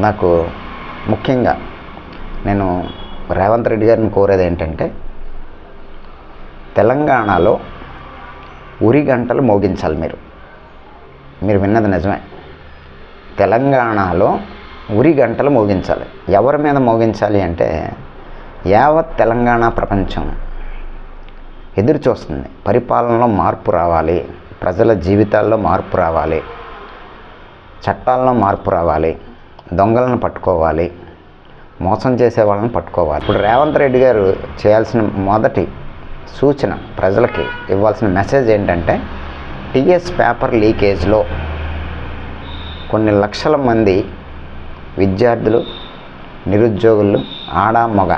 నాకు ముఖ్యంగా నేను రేవంత్ రెడ్డి గారిని కోరేది ఏంటంటే, తెలంగాణలో ఉరి గంటలు మోగించాలి. మీరు విన్నది నిజమే. తెలంగాణలో ఉరి గంటలు మోగించాలి. ఎవరి మీద మోగించాలి అంటే, యావత్ తెలంగాణ ప్రపంచం ఎదురు చూస్తుంది. పరిపాలనలో మార్పు రావాలి, ప్రజల జీవితాల్లో మార్పు రావాలి, చట్టాల్లో మార్పు రావాలి, దొంగలను పట్టుకోవాలి, మోసం చేసే వాళ్ళని పట్టుకోవాలి. ఇప్పుడు రేవంత్ రెడ్డి గారు చేయాల్సిన మొదటి సూచన, ప్రజలకి ఇవ్వాల్సిన మెసేజ్ ఏంటంటే, టీఎస్ పేపర్ లీకేజ్లో కొన్ని లక్షల మంది విద్యార్థులు, నిరుద్యోగులు, ఆడ మగ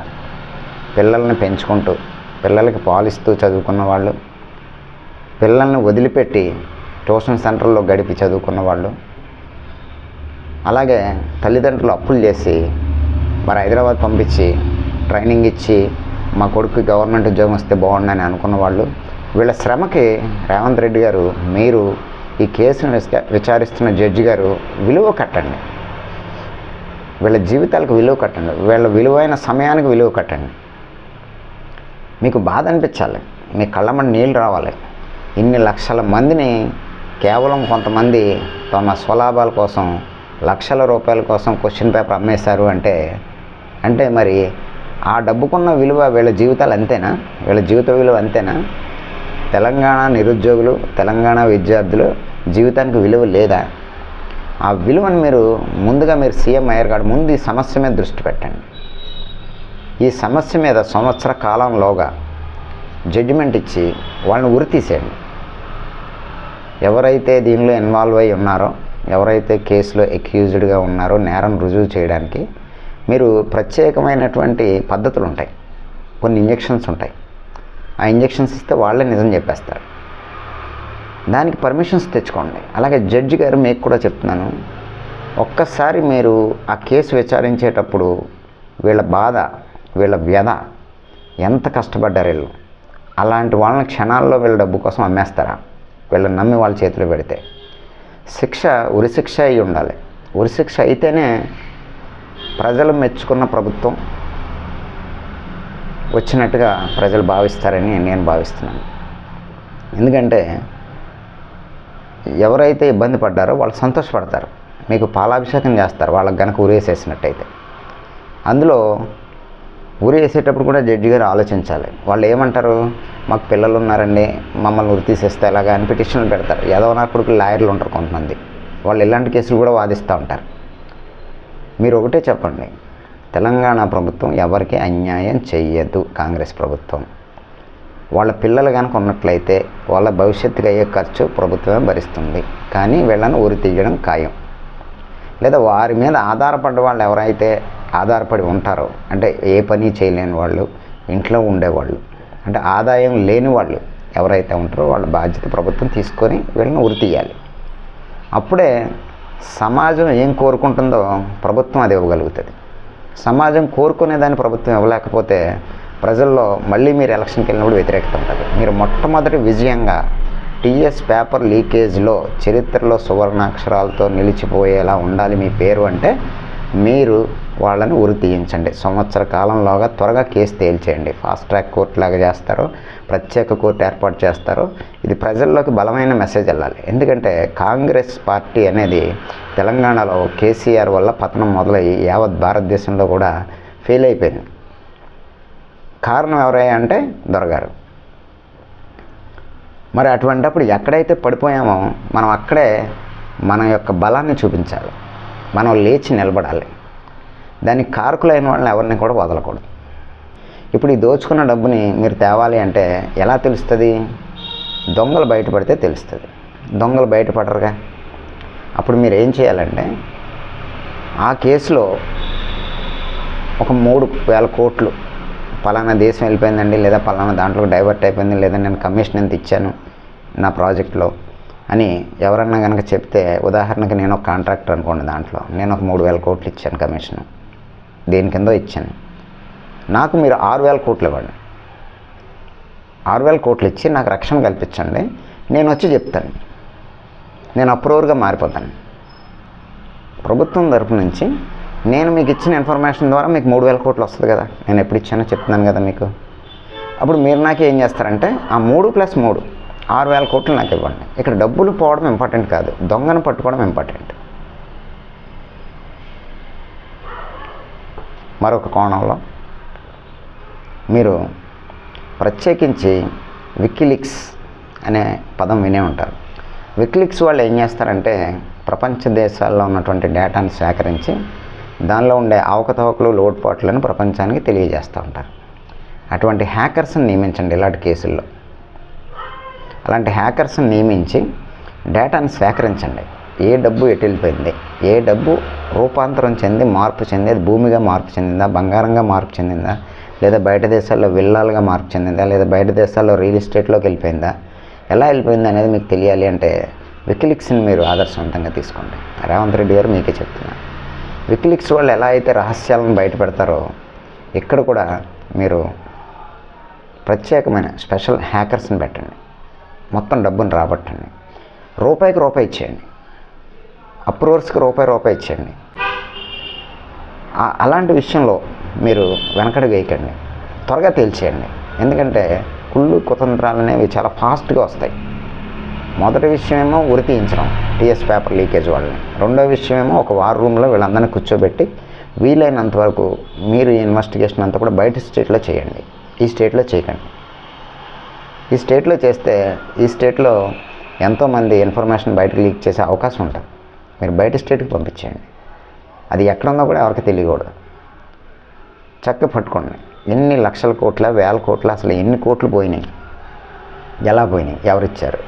పిల్లల్ని పెంచుకుంటూ, పిల్లలకి పాలిస్తూ చదువుకున్న వాళ్ళు, పిల్లల్ని వదిలిపెట్టి ట్యూషన్ సెంటర్లో గడిపి చదువుకున్న వాళ్ళు, అలాగే తల్లిదండ్రులు అప్పులు చేసి మరి హైదరాబాద్ పంపించి ట్రైనింగ్ ఇచ్చి మా కొడుకు గవర్నమెంట్ ఉద్యోగం వస్తే బాగుండని అనుకున్న వాళ్ళు, వీళ్ళ శ్రమకి రేవంత్ రెడ్డి గారు, మీరు ఈ కేసును విచారిస్తున్న జడ్జి గారు విలువ కట్టండి. వీళ్ళ జీవితాలకు విలువ కట్టండి, వీళ్ళ విలువైన సమయానికి విలువ కట్టండి. మీకు బాధ అనిపించాలి, మీ కళ్ళమని నీళ్ళు రావాలి. ఇన్ని లక్షల మందిని కేవలం కొంతమంది తమ స్వలాభాల కోసం, లక్షల రూపాయల కోసం క్వశ్చన్ పేపర్ అమ్మేశారు అంటే మరి ఆ డబ్బుకున్న విలువ వీళ్ళ జీవితాలు అంతేనా? వీళ్ళ జీవిత విలువ అంతేనా? తెలంగాణ నిరుద్యోగులు, తెలంగాణ విద్యార్థులు జీవితానికి విలువ లేదా? ఆ విలువను ముందుగా సీఎం అయ్యారు కాబట్టి ముందు ఈ సమస్య మీద దృష్టి పెట్టండి. ఈ సమస్య మీద సంవత్సర కాలంలోగా జడ్జిమెంట్ ఇచ్చి వాళ్ళని ఉరి తీసేయండి. ఎవరైతే దీనిలో ఇన్వాల్వ్ అయి ఉన్నారో, ఎవరైతే కేసులో అక్యూజ్డ్గా ఉన్నారో, నేరం రుజువు చేయడానికి మీరు ప్రత్యేకమైనటువంటి పద్ధతులు ఉంటాయి, కొన్ని ఇంజెక్షన్స్ ఉంటాయి. ఆ ఇంజెక్షన్స్ ఇస్తే వాళ్ళే నిజం చెప్పేస్తారు. దానికి పర్మిషన్స్ తెచ్చుకోండి. అలాగే జడ్జి గారు మీకు కూడా చెప్తున్నాను, ఒక్కసారి మీరు ఆ కేసు విచారించేటప్పుడు వీళ్ళ బాధ, వీళ్ళ వ్యధ, ఎంత కష్టపడ్డారు వీళ్ళు, అలాంటి వాళ్ళని క్షణాల్లో వీళ్ళ డబ్బు కోసం అమ్మేస్తారా? వీళ్ళని నమ్మి వాళ్ళ చేతిలో పెడితే శిక్ష ఉరిశిక్ష అయి ఉండాలి. ఉరిశిక్ష అయితేనే ప్రజలు మెచ్చుకున్న ప్రభుత్వం వచ్చినట్టుగా ప్రజలు భావిస్తారని నేను భావిస్తున్నాను. ఎందుకంటే ఎవరైతే ఇబ్బంది పడ్డారో వాళ్ళు సంతోషపడతారు, మీకు పాలాభిషేకం చేస్తారు వాళ్ళకి కనుక ఉరేసేసినట్టయితే. అందులో ఉరి వేసేటప్పుడు కూడా జడ్జి గారు ఆలోచించాలి. వాళ్ళు ఏమంటారు, మాకు పిల్లలు ఉన్నారండి, మమ్మల్ని ఉరి తీసేస్తే ఎలాగా అని పిటిషన్లు పెడతారు. నా కొడుకు లాయర్లు ఉంటారు కొంతమంది, వాళ్ళు ఇలాంటి కేసులు కూడా వాదిస్తూ ఉంటారు. మీరు ఒకటే చెప్పండి, తెలంగాణ ప్రభుత్వం ఎవరికి అన్యాయం చెయ్యదు. కాంగ్రెస్ ప్రభుత్వం వాళ్ళ పిల్లలు కనుక ఉన్నట్లయితే వాళ్ళ భవిష్యత్తుకి అయ్యే ఖర్చు ప్రభుత్వమే భరిస్తుంది. కానీ వీళ్ళని ఉరి తీయడం ఖాయం. లేదా వారి మీద ఆధారపడ్డ వాళ్ళు ఎవరైతే ఆధారపడి ఉంటారో, అంటే ఏ పని చేయలేని వాళ్ళు, ఇంట్లో ఉండేవాళ్ళు, అంటే ఆదాయం లేని వాళ్ళు ఎవరైతే ఉంటారో వాళ్ళ బాధ్యత ప్రభుత్వం తీసుకొని వీళ్ళని ఉరి తీయాలి. అప్పుడే సమాజం ఏం కోరుకుంటుందో ప్రభుత్వం అది ఇవ్వగలుగుతుంది. సమాజం కోరుకునేదాన్ని ప్రభుత్వం ఇవ్వలేకపోతే ప్రజల్లో మళ్ళీ మీరు ఎలక్షన్కి వెళ్ళినప్పుడు వ్యతిరేకత ఉంటుంది. మీరు మొట్టమొదటి విజయంగా టీఎస్ పేపర్ లీకేజ్లో చరిత్రలో సువర్ణాక్షరాలతో నిలిచిపోయేలా ఉండాలి మీ పేరు అంటే, మీరు వాళ్ళని ఉరి తీయించండి. సంవత్సర కాలంలోగా త్వరగా కేసు తేల్చేయండి. ఫాస్ట్ ట్రాక్ కోర్టు లాగా చేస్తారో, ప్రత్యేక కోర్టు ఏర్పాటు చేస్తారో, ఇది ప్రజల్లోకి బలమైన మెసేజ్ వెళ్ళాలి. ఎందుకంటే కాంగ్రెస్ పార్టీ అనేది తెలంగాణలో కేసీఆర్ వల్ల పతనం మొదలయ్యి యావత్ భారతదేశంలో కూడా ఫెయిల్ అయిపోయింది. కారణం ఎవరయ్యా అంటే దొరగారు. మరి అటువంటప్పుడు ఎక్కడైతే పడిపోయామో మనం అక్కడే మన యొక్క బలాన్ని చూపించాలి, మనం లేచి నిలబడాలి. దానికి కారకులైన వాళ్ళని ఎవరిని కూడా వదలకూడదు. ఇప్పుడు ఈ దోచుకున్న డబ్బుని మీరు తేవాలి అంటే ఎలా తెలుస్తుంది? దొంగలు బయటపడితే తెలుస్తుంది. దొంగలు బయటపడరుగా. అప్పుడు మీరు ఏం చేయాలంటే, ఆ కేసులో ఒక 3,000 కోట్లు పలానా దేశం వెళ్ళిపోయిందండి, లేదా పలానా దాంట్లో డైవర్ట్ అయిపోయింది, లేదా నేను కమిషన్ ఎంత ఇచ్చాను నా ప్రాజెక్ట్లో అని ఎవరన్నా కనుక చెప్తే, ఉదాహరణకి నేను ఒక కాంట్రాక్టర్ అనుకోండి, దాంట్లో నేను ఒక 3,000 కోట్లు ఇచ్చాను కమిషను, దేని కిందో ఇచ్చాను, నాకు మీరు 6,000 కోట్లు ఇవ్వండి. 6,000 కోట్లు ఇచ్చి నాకు రక్షణ కల్పించండి, నేను వచ్చి చెప్తాను, నేను అప్రూవర్గా మారిపోతాను. ప్రభుత్వం తరపు నుంచి నేను మీకు ఇచ్చిన ఇన్ఫర్మేషన్ ద్వారా మీకు 3,000 కోట్లు వస్తుంది కదా, నేను ఎప్పుడు ఇచ్చానో చెప్తున్నాను కదా మీకు. అప్పుడు మీరు నాకు ఏం చేస్తారంటే ఆ 3 + 3 6,000 కోట్లు నాకు ఇవ్వండి. ఇక్కడ డబ్బులు పోవడం ఇంపార్టెంట్ కాదు, దొంగను పట్టుకోవడం ఇంపార్టెంట్. మరొక కోణంలో మీరు ప్రత్యేకించి వికీలీక్స్ అనే పదం వినే ఉంటారు. వికీలీక్స్ వాళ్ళు ఏం చేస్తారంటే ప్రపంచ దేశాల్లో ఉన్నటువంటి డేటాను సేకరించి దానిలో ఉండే అవకతవకలు లోటుపాట్లను ప్రపంచానికి తెలియజేస్తూ ఉంటారు. అటువంటి హ్యాకర్స్ని నియమించండి ఇలాంటి కేసుల్లో. అలాంటి హ్యాకర్స్ని నియమించి డేటాను సేకరించండి. ఏ డబ్బు ఎటు వెళ్ళిపోయింది, ఏ డబ్బు రూపాంతరం చెంది మార్పు చెంది అది భూమిగా మార్పు చెందిందా, బంగారంగా మార్పు చెందిందా, లేదా బయట దేశాల్లో విల్లాలుగా మార్పు చెందిందా, లేదా బయట దేశాల్లో రియల్ ఎస్టేట్లోకి వెళ్ళిపోయిందా, ఎలా వెళ్ళిపోయింది అనేది మీకు తెలియాలి అంటే వికీలీక్స్ని మీరు ఆదర్శవంతంగా తీసుకోండి. రేవంత్ రెడ్డి గారు మీకే చెప్తున్నారు. వికీలీక్స్ వాళ్ళు ఎలా అయితే రహస్యాలను బయట పెడతారో ఇక్కడ కూడా మీరు ప్రత్యేకమైన స్పెషల్ హ్యాకర్స్ని పెట్టండి. మొత్తం డబ్బును రాబట్టండి. రూపాయికి రూపాయి ఇచ్చేయండి, అప్రూవర్స్కి రూపాయి ఇచ్చేయండి. అలాంటి విషయంలో మీరు వెనకడుగు వేయకండి, త్వరగా తేల్చేయండి. ఎందుకంటే కుళ్ళు కుతంత్రాలు అనేవి చాలా ఫాస్ట్గా వస్తాయి. మొదటి విషయం ఏమో ఉరి తీయించడం, టీఎస్ పేపర్ లీకేజ్ వాళ్ళని. రెండో విషయం ఏమో ఒక వార్ రూమ్లో వీళ్ళందరినీ కూర్చోబెట్టి వీలైనంత వరకు మీరు ఈ ఇన్వెస్టిగేషన్ అంతా కూడా బయట స్టేట్లో చేయండి, ఈ స్టేట్లో చేయకండి. ఈ స్టేట్లో చేస్తే ఈ స్టేట్లో ఎంతోమంది ఇన్ఫర్మేషన్ బయటకు లీక్ చేసే అవకాశం ఉంటుంది. మీరు బయట స్టేట్కి పంపించేయండి. అది ఎక్కడ ఉందో కూడా ఎవరికి తెలియకూడదు. చక్కగా పట్టుకోండి. ఎన్ని లక్షల కోట్ల, వేల కోట్ల, అసలు ఎన్ని కోట్లు పోయినాయి, ఎలా పోయినాయి, ఎవరిచ్చారు,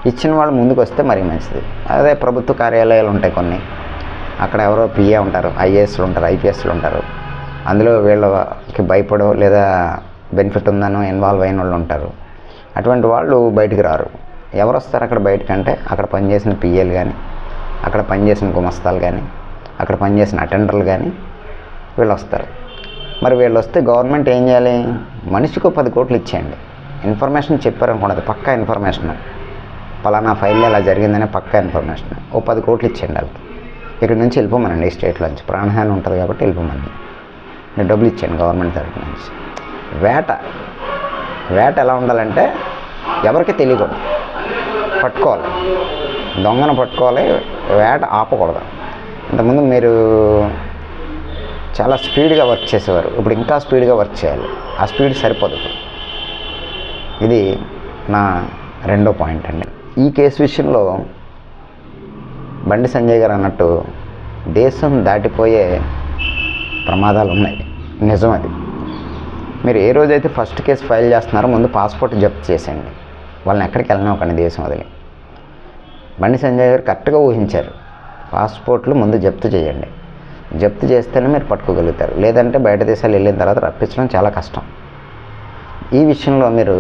ఇచ్చిన వాళ్ళు ముందుకు వస్తే మరీ మంచిది. అదే ప్రభుత్వ కార్యాలయాలు ఉంటాయి కొన్ని, అక్కడ ఎవరో పిఏ ఉంటారు, ఐఏఎస్లు ఉంటారు, ఐపీఎస్లు ఉంటారు. అందులో వీళ్ళకి భయపడో లేదా బెనిఫిట్ ఉందనో ఇన్వాల్వ్ అయిన వాళ్ళు ఉంటారు. అటువంటి వాళ్ళు బయటికి రారు. ఎవరు వస్తారు అక్కడ బయటకంటే అక్కడ పనిచేసిన పిఏలు కానీ, అక్కడ పనిచేసిన గుమస్తాలు కానీ, అక్కడ పనిచేసిన అటెండర్లు కానీ వీళ్ళు వస్తారు. మరి వీళ్ళు వస్తే గవర్నమెంట్ ఏం చేయాలి? మనిషికి 10 కోట్లు ఇచ్చేయండి. ఇన్ఫర్మేషన్ చెప్పారనుకోండి, పక్కా ఇన్ఫర్మేషన్, పలానా ఫైల్లో ఇలా జరిగిందనే పక్కా ఇన్ఫర్మేషన్, 10 కోట్లు ఇచ్చేయండి వాళ్ళకి. ఇక్కడ నుంచి వెళ్ళిపోమనండి, ఈ స్టేట్లోంచి ప్రాణహాని ఉంటుంది కాబట్టి వెళ్ళిపోమనండి. మీరు డబ్బులు ఇచ్చేయండి గవర్నమెంట్ తరఫు నుంచి. వేట ఎలా ఉండాలంటే ఎవరికి తెలియకూడదు, పట్టుకోవాలి, దొంగను పట్టుకోవాలి, వేట ఆపకూడదు. ఇంతకుముందు మీరు చాలా స్పీడ్గా వర్క్ చేసేవారు, ఇప్పుడు ఇంకా స్పీడ్గా వర్క్ చేయాలి. ఆ స్పీడ్ సరిపోదు. ఇది నా రెండో పాయింట్ అండి. ఈ కేసు విషయంలో బండి సంజయ్ గారు అన్నట్టు దేశం దాటిపోయే ప్రమాదాలు ఉన్నాయి, నిజం అది. మీరు ఏ రోజైతే ఫస్ట్ కేసు ఫైల్ చేస్తున్నారో ముందు పాస్పోర్ట్ జప్తు చేసేయండి. వాళ్ళని ఎక్కడికి వెళ్ళనివ్వకండి దేశం వదిలి. బండి సంజయ్ గారు కరెక్ట్గా ఊహించారు. పాస్పోర్ట్లు ముందు జప్తు చేయండి. జప్తు చేస్తేనే మీరు పట్టుకోగలుగుతారు. లేదంటే బయట దేశాలు వెళ్ళిన తర్వాత రప్పించడం చాలా కష్టం. ఈ విషయంలో మీరు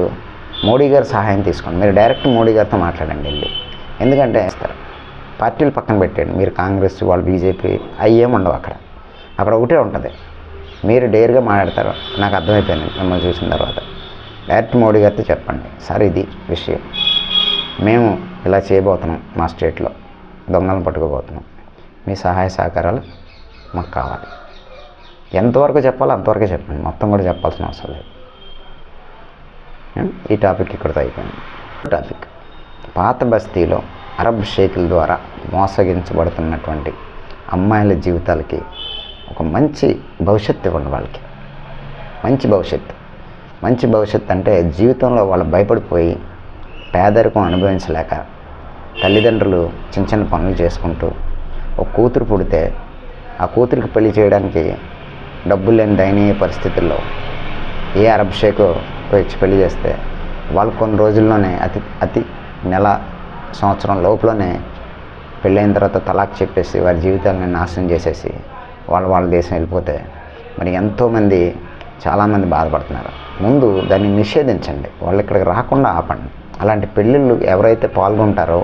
మోడీ గారి సహాయం తీసుకోండి. మీరు డైరెక్ట్ మోడీ గారితో మాట్లాడండి వెళ్ళి. ఎందుకంటే ఇస్తారు, పార్టీలు పక్కన పెట్టండి. మీరు కాంగ్రెస్, వాళ్ళు బీజేపీ అవి ఏముండవు అక్కడ ఒకటే ఉంటుంది. మీరు డేర్గా మాట్లాడతారు, నాకు అర్థమైపోయింది మిమ్మల్ని చూసిన తర్వాత. డైరెక్ట్ మోడీ గారితో చెప్పండి, సార్ ఇది విషయం, మేము ఇలా చేయబోతున్నాం, మా స్టేట్లో దొంగలను పట్టుకోబోతున్నాం, మీ సహాయ సహకారాలు మాకు కావాలి. ఎంతవరకు చెప్పాలో అంతవరకే చెప్పండి, మొత్తం కూడా చెప్పాల్సిన అవసరం లేదు. ఈ టాపిక్ ఇక్కడితో అయిపోయింది. టాపిక్ పాత బస్తీలో అరబ్ షేకుల ద్వారా మోసగించబడుతున్నటువంటి అమ్మాయిల జీవితాలకి ఒక మంచి భవిష్యత్తు ఇవ్వండి. వాళ్ళకి మంచి భవిష్యత్తు అంటే జీవితంలో వాళ్ళు భయపడిపోయి పేదరికం అనుభవించలేక తల్లిదండ్రులు చిన్న పనులు చేసుకుంటూ ఒక కూతురు పుడితే ఆ కూతురికి పెళ్లి చేయడానికి డబ్బులు లేని దయనీయ పరిస్థితుల్లో ఏ అరబ్ షేకు ఇచ్చి పెళ్లి చేస్తే వాళ్ళు కొన్ని రోజుల్లోనే అతి నెల సంవత్సరం లోపలనే పెళ్ళైన తర్వాత తలాక్ చెప్పేసి వారి జీవితాలను నాశనం చేసేసి వాళ్ళ దేశం వెళ్ళిపోతే మరి ఎంతోమంది చాలామంది బాధపడుతున్నారు. ముందు దాన్ని నిషేధించండి, వాళ్ళు ఇక్కడికి రాకుండా ఆపండి. అలాంటి పెళ్ళిళ్ళు ఎవరైతే పాల్గొంటారో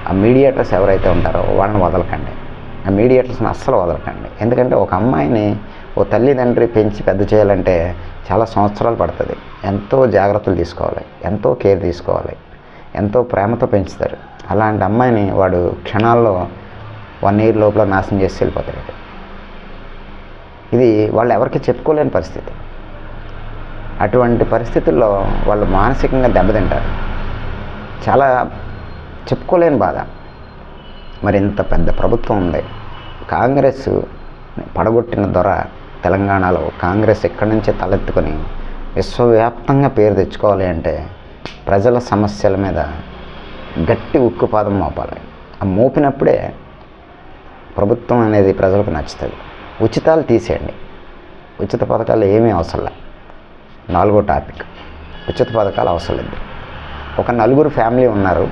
ఆ మీడియేటర్స్ ఎవరైతే ఉంటారో వాళ్ళని వదలకండి. ఆ మీడియేటర్స్ని అస్సలు వదలకండి. ఎందుకంటే ఒక అమ్మాయిని ఓ తల్లిదండ్రి పెంచి పెద్ద చేయాలంటే చాలా సంవత్సరాలు పడుతుంది. ఎంతో జాగ్రత్తలు తీసుకోవాలి, ఎంతో కేర్ తీసుకోవాలి, ఎంతో ప్రేమతో పెంచుతారు. అలాంటి అమ్మాయిని వాడు క్షణాల్లో 1 year లోపల నాశనం చేసి వెళ్ళిపోతాడు. ఇది వాళ్ళు ఎవరికి చెప్పుకోలేని పరిస్థితి. అటువంటి పరిస్థితుల్లో వాళ్ళు మానసికంగా దెబ్బతింటారు. చాలా చెప్పుకోలేని బాధ. మరి ఇంత పెద్ద ప్రభుత్వం ఉంది, కాంగ్రెస్ పడగొట్టిన దొర తెలంగాణలో కాంగ్రెస్ ఇక్కడి నుంచే తలెత్తుకొని విశ్వవ్యాప్తంగా పేరు తెచ్చుకోవాలి అంటే ప్రజల సమస్యల మీద గట్టి ఉక్కుపాదం మోపాలి. ఆ మోపినప్పుడే ప్రభుత్వం అనేది ప్రజలకు నచ్చుతుంది. ఉచితాలు తీసేయండి, ఉచిత పథకాలు ఏమీ అవసరం లేదు. 4వ టాపిక్, ఉచిత పథకాలు అవసరం లేదు. ఒక నలుగురు ఫ్యామిలీ ఉన్నారు,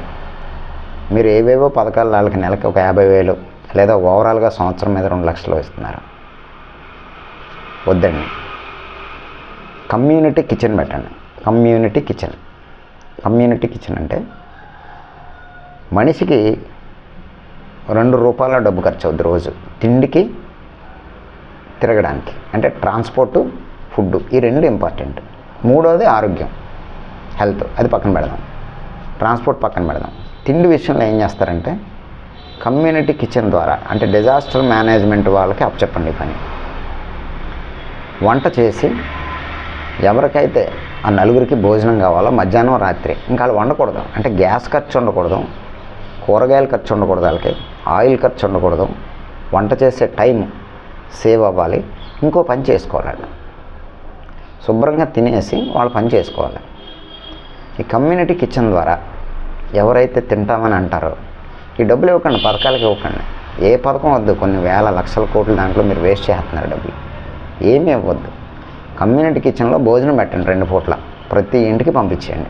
మీరు ఏవేవో పథకాలు వాళ్ళకి నెలకి ఒక 50,000 లేదా ఓవరాల్గా సంవత్సరం మీద 2 లక్షలు ఇస్తున్నారు. వద్దండి. కమ్యూనిటీ కిచెన్ పెట్టండి. కమ్యూనిటీ కిచెన్ అంటే మనిషికి ₹2 డబ్బు ఖర్చు అవుద్ది రోజు, తిండికి తిరగడానికి. అంటే ట్రాన్స్పోర్టు, ఫుడ్, ఈ 2 ఇంపార్టెంట్. 3వది ఆరోగ్యం, హెల్త్, అది పక్కన పెడదాం. ట్రాన్స్పోర్ట్ పక్కన పెడదాం. తిండి విషయంలో ఏం చేస్తారంటే కమ్యూనిటీ కిచెన్ ద్వారా, అంటే డిజాస్టర్ మేనేజ్మెంట్ వాళ్ళకి అప్పచెప్పండి పని. వంట చేసి ఎవరికైతే ఆ నలుగురికి భోజనం కావాలో మధ్యాహ్నం రాత్రి ఇంకా వాళ్ళు వండకూడదు. అంటే గ్యాస్ ఖర్చు ఉండకూడదు, కూరగాయల ఖర్చు ఉండకూడదు, వాళ్ళకి ఆయిల్ ఖర్చు ఉండకూడదు, వంట చేసే టైం సేవ్ అవ్వాలి. ఇంకో పని చేసుకోవాలి, శుభ్రంగా తినేసి వాళ్ళు పని చేసుకోవాలి. ఈ కమ్యూనిటీ కిచెన్ ద్వారా ఎవరైతే తింటామని అంటారో ఈ డబ్బులు ఇవ్వకండి, పథకాలకి ఇవ్వకండి. ఏ పథకం వద్దు, కొన్ని వేల లక్షల కోట్లు దాంట్లో మీరు వేస్ట్ చేస్తున్నారు డబ్బులు. ఏమీ ఇవ్వద్దు. కమ్యూనిటీ కిచెన్లో భోజనం పెట్టండి 2 పూట్ల, ప్రతి ఇంటికి పంపించేయండి.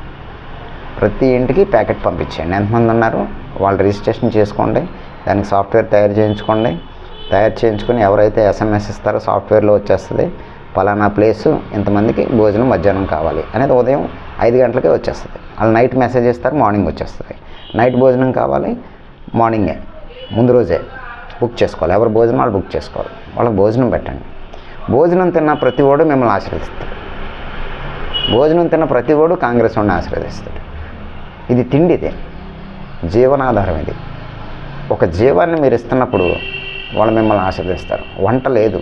ప్రతి ఇంటికి ప్యాకెట్ పంపించేయండి. ఎంతమంది ఉన్నారు వాళ్ళు రిజిస్ట్రేషన్ చేసుకోండి, దానికి సాఫ్ట్వేర్ తయారు చేయించుకొని ఎవరైతే SMS ఇస్తారో సాఫ్ట్వేర్లో వచ్చేస్తుంది, పలానా ప్లేసు ఇంతమందికి భోజనం మధ్యాహ్నం కావాలి అనేది ఉదయం 5 గంటలకే వచ్చేస్తుంది. వాళ్ళు నైట్ మెసేజ్ ఇస్తారు, మార్నింగ్ వచ్చేస్తుంది. నైట్ భోజనం కావాలి, మార్నింగే ముందు రోజే బుక్ చేసుకోవాలి. ఎవరు భోజనం వాళ్ళు బుక్ చేసుకోవాలి. వాళ్ళకి భోజనం పెట్టండి. భోజనం తిన్న ప్రతి వాడు మిమ్మల్ని ఆశీర్వదిస్తాడు. భోజనం తిన్న ప్రతి వాడు కాంగ్రెస్ వాడిని ఆశీర్వదిస్తాడు. ఇది తిండిదే జీవనాధారం. ఇది ఒక జీవాన్ని మీరు ఇస్తున్నప్పుడు వాళ్ళు మిమ్మల్ని ఆశీర్వదిస్తారు. వంట లేదు,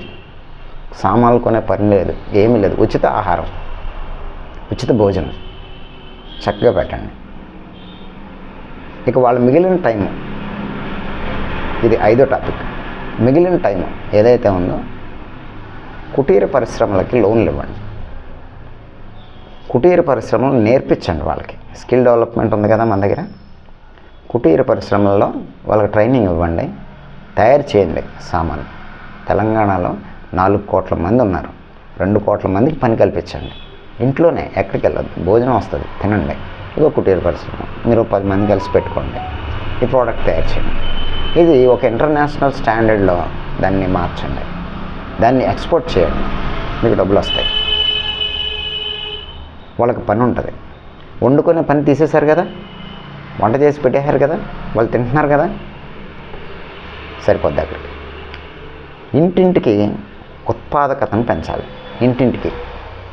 సామాన్లు కొనే పని లేదు, ఏమీ లేదు. ఉచిత ఆహారం, ఉచిత భోజనం చక్కగా పెట్టండి. ఇక వాళ్ళ మిగిలిన టైము, ఇది 5వ టాపిక్. మిగిలిన టైము ఏదైతే ఉందో కుటీర పరిశ్రమలకి లోన్లు ఇవ్వండి. కుటీర పరిశ్రమలు నేర్పించండి వాళ్ళకి. స్కిల్ డెవలప్మెంట్ ఉంది కదా మన దగ్గర. కుటీర పరిశ్రమల్లో వాళ్ళకి ట్రైనింగ్ ఇవ్వండి, తయారు చేయండి సామాను. తెలంగాణలో 4 కోట్ల మంది ఉన్నారు, 2 కోట్ల మందికి పని కల్పించండి. ఇంట్లోనే, ఎక్కడికి వెళ్ళొద్దు, భోజనం వస్తుంది, తినండి. ఇదో కుటీర పరిశ్రమ, మీరు 10 మంది కలిసి పెట్టుకోండి, ఈ ప్రోడక్ట్ తయారు చేయండి. ఇది ఒక ఇంటర్నేషనల్ స్టాండర్డ్లో దాన్ని మార్చండి, దాన్ని ఎక్స్పోర్ట్ చేయండి, మీకు డబ్బులు వస్తాయి. వాళ్ళకి పని ఉంటుంది. వండుకునే పని తీసేశారు కదా, వంట చేసి పెట్టేశారు కదా, వాళ్ళు తింటున్నారు కదా, సరిపోద్ది. అక్కడికి ఇంటింటికి ఉత్పాదకతను పెంచాలి. ఇంటింటికి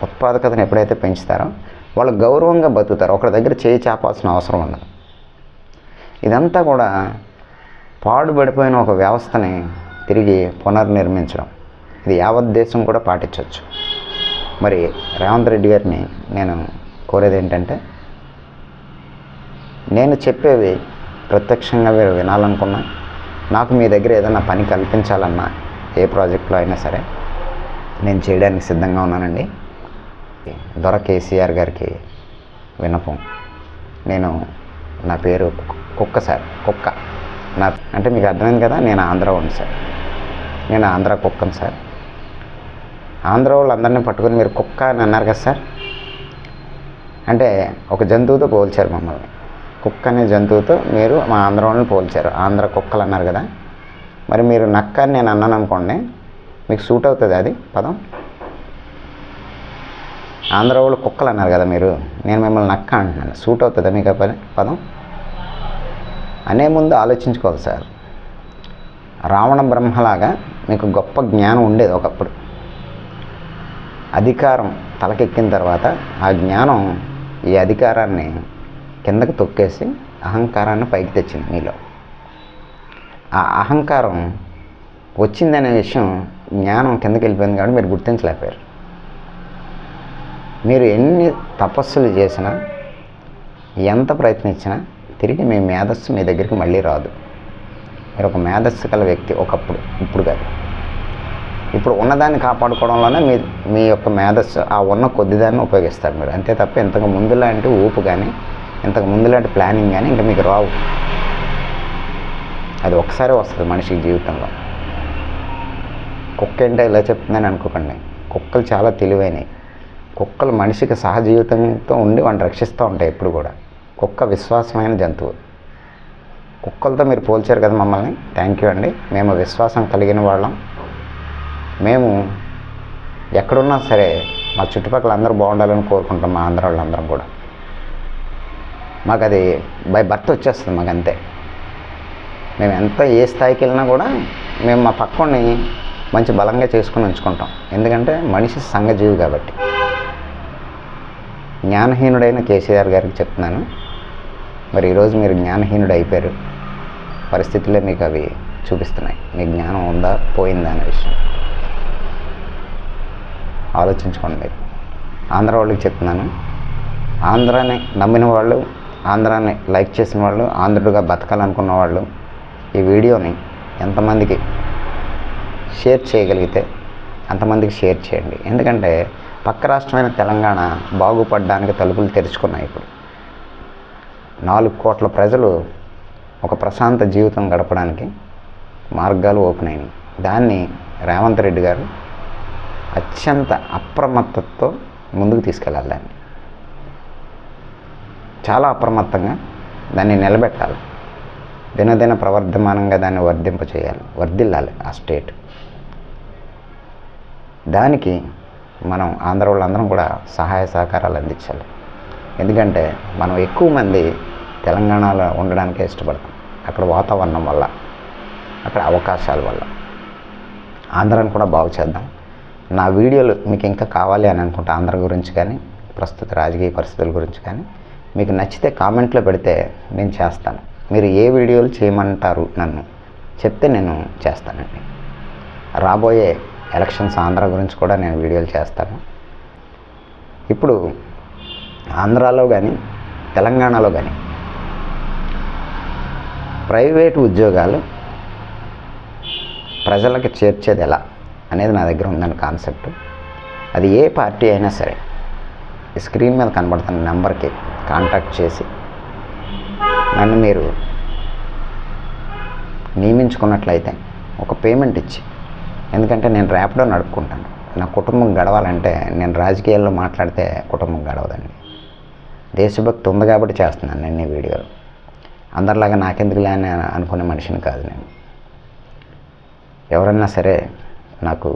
ఉత్పాదకతను ఎప్పుడైతే పెంచుతారో వాళ్ళు గౌరవంగా బతుకుతారు. ఒకరి దగ్గర చేయి చాపాల్సిన అవసరం ఉండదు. ఇదంతా కూడా పాడుపడిపోయిన ఒక వ్యవస్థని తిరిగి పునర్నిర్మించడం. ఇది యావత్ దేశం కూడా పాటించవచ్చు. మరి రేవంత్ రెడ్డి గారిని నేను కోరేది ఏంటంటే, నేను చెప్పేవి ప్రత్యక్షంగా మీరు వినాలనుకున్నా, నాకు మీ దగ్గర ఏదైనా పని కల్పించాలన్నా, ఏ ప్రాజెక్టులో అయినా సరే నేను చేయడానికి సిద్ధంగా ఉన్నానండి. దొర కేసీఆర్ గారికి విన్నపం. నా పేరు కుక్క సార్, కుక్క. అంటే మీకు అర్థమైంది కదా, నేను ఆంధ్ర వాడిని సార్, నేను ఆంధ్ర కుక్కను సార్. ఆంధ్ర వాళ్ళందరినీ పట్టుకొని మీరు కుక్క అని అన్నారు కదా సార్, అంటే ఒక జంతువుతో పోల్చారు మమ్మల్ని. కుక్క అనే జంతువుతో మీరు మా ఆంధ్ర వాళ్ళని పోల్చారు. ఆంధ్ర కుక్కలు అన్నారు కదా, మరి మీరు నక్క అని నేను అన్నాను అనుకోండి, మీకు సూట్ అవుతుంది అది పదం? ఆంధ్ర వాళ్ళు కుక్కలు అన్నారు కదా మీరు, నేను మిమ్మల్ని నక్క అంటున్నాను, సూట్ అవుతుందా మీకు ఆ పదం? అనే ముందు ఆలోచించుకోవాలి సార్. రావణ బ్రహ్మలాగా మీకు గొప్ప జ్ఞానం ఉండేది ఒకప్పుడు. అధికారం తలకెక్కిన తర్వాత ఆ జ్ఞానం ఈ అధికారాన్ని కిందకి తొక్కేసి అహంకారాన్ని పైకి తెచ్చింది మీలో. ఆ అహంకారం వచ్చిందనే విషయం జ్ఞానం కిందకి వెళ్ళిపోయింది కాబట్టి మీరు గుర్తించలేకపోయారు. మీరు ఎన్ని తపస్సులు చేసినా, ఎంత ప్రయత్నించినా తిరిగి మీ మేధస్సు మీ దగ్గరికి మళ్ళీ రాదు. మీరు ఒక మేధస్సు గల వ్యక్తి ఒకప్పుడు, ఇప్పుడు కాదు. ఇప్పుడు ఉన్నదాన్ని కాపాడుకోవడంలోనే మీ యొక్క మేధస్సు ఆ ఉన్న కొద్దిదాన్ని ఉపయోగిస్తారు మీరు. అంతే తప్ప ఇంతకు ముందులాంటి ఊపు కానీ, ఇంతకు ముందులాంటి ప్లానింగ్ కానీ ఇంకా మీకు రావు. అది ఒకసారి వస్తుంది మనిషి జీవితంలో. కుక్క ఏంటో ఇలా చెప్తుందని అనుకోకండి. కుక్కలు చాలా తెలివైనవి. కుక్కలు మనిషికి సహజీవితంతో ఉండి వాడిని రక్షిస్తూ ఉంటాయి ఎప్పుడు కూడా. కుక్క విశ్వాసమైన జంతువు. కుక్కలతో మీరు పోల్చారు కదా మమ్మల్ని, థ్యాంక్ యూ అండి. మేము విశ్వాసం కలిగిన వాళ్ళం. మేము ఎక్కడున్నా సరే మా చుట్టుపక్కల అందరూ బాగుండాలని కోరుకుంటాం. మా ఆంధ్ర వాళ్ళందరం కూడా. మాకు అది బై బర్త్ వచ్చేస్తుంది మాకు, అంతే. మేము ఎంత ఏ స్థాయికి వెళ్ళినా కూడా మేము మా పక్కని మంచి బలంగా చేసుకుని ఉంచుకుంటాం. ఎందుకంటే మనిషి సంఘజీవి కాబట్టి. జ్ఞానహీనుడైన కేసీఆర్ గారికి చెప్తున్నాను, మరి ఈరోజు మీరు జ్ఞానహీనుడు అయిపోయారు. పరిస్థితులే మీకు అవి చూపిస్తున్నాయి. మీ జ్ఞానం ఉందా పోయిందా అనే విషయం ఆలోచించుకోండి మీరు. ఆంధ్ర వాళ్ళకి చెప్తున్నాను, ఆంధ్రాని నమ్మిన వాళ్ళు, ఆంధ్రాని లైక్ చేసిన వాళ్ళు, ఆంధ్రుడిగా బతకాలనుకున్న వాళ్ళు ఈ వీడియోని ఎంతమందికి షేర్ చేయగలిగితే అంతమందికి షేర్ చేయండి. ఎందుకంటే పక్క రాష్ట్రమైన తెలంగాణ బాగుపడడానికి తలుపులు తెరుచుకున్నాయి. ఇప్పుడు 4 కోట్ల ప్రజలు ఒక ప్రశాంత జీవితం గడపడానికి మార్గాలు ఓపెన్ అయినాయి. దాన్ని రేవంత్ రెడ్డి గారు అత్యంత అప్రమత్తతో ముందుకు తీసుకెళ్ళాలి. దాన్ని చాలా అప్రమత్తంగా దాన్ని నిలబెట్టాలి. దినదిన ప్రవర్ధమానంగా దాన్ని వర్ధిల్లాలి ఆ స్టేట్. దానికి మనం ఆంధ్ర వాళ్ళందరం కూడా సహాయ సహకారాలు అందించాలి. ఎందుకంటే మనం ఎక్కువ మంది తెలంగాణలో ఉండడానికే ఇష్టపడతాం. అక్కడ వాతావరణం వల్ల, అక్కడ అవకాశాల వల్ల. ఆంధ్రాని కూడా బాగు చేద్దాం. నా వీడియోలు మీకు ఇంకా కావాలి అని అనుకుంటే ఆంధ్ర గురించి కానీ, ప్రస్తుత రాజకీయ పరిస్థితుల గురించి కానీ మీకు నచ్చితే కామెంట్లో పెడితే నేను చేస్తాను. మీరు ఏ వీడియోలు చేయమంటారు నన్ను చెప్తే నేను చేస్తానండి. రాబోయే ఎలక్షన్స్ ఆంధ్ర గురించి కూడా నేను వీడియోలు చేస్తాను. ఇప్పుడు ఆంధ్రాలో కానీ తెలంగాణలో కానీ ప్రైవేటు ఉద్యోగాలు ప్రజలకు చేర్చేది ఎలా అనేది నా దగ్గర ఉందని కాన్సెప్ట్. అది ఏ పార్టీ అయినా సరే స్క్రీన్ మీద కనబడుతున్న నెంబర్కి కాంటాక్ట్ చేసి నన్ను మీరు నియమించుకున్నట్లయితే ఒక పేమెంట్ ఇచ్చి, ఎందుకంటే నేను ర్యాపిడో నడుపుకుంటాను. నా కుటుంబం గడవాలంటే నేను రాజకీయాల్లో మాట్లాడితే కుటుంబం గడవదండి. దేశభక్తి ఉంది కాబట్టి చేస్తున్నాను నేను ఈ వీడియోలు. అందరిలాగా నాకెందుకులే అని అనుకునే మనిషిని కాదు నేను. ఎవరన్నా సరే నాకు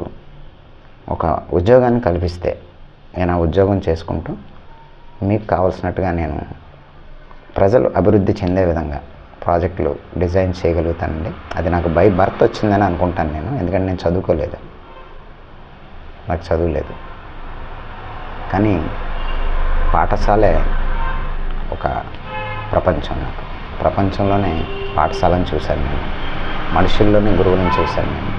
ఒక ఉద్యోగాన్ని కల్పిస్తే నేను ఆ ఉద్యోగం చేసుకుంటూ మీకు కావాల్సినట్టుగా నేను ప్రజలు అభివృద్ధి చెందే విధంగా ప్రాజెక్టులు డిజైన్ చేయగలుగుతానండి. అది నాకు బై బర్త్ వచ్చిందని అనుకుంటాను నేను. ఎందుకంటే నేను చదువుకోలేదు, నాకు చదువు లేదు. కానీ పాఠశాలే ఒక ప్రపంచం నాకు. ప్రపంచంలోనే పాఠశాలను చూశాను నేను, మనుషుల్లోనే గురువులను చూశాను నేను.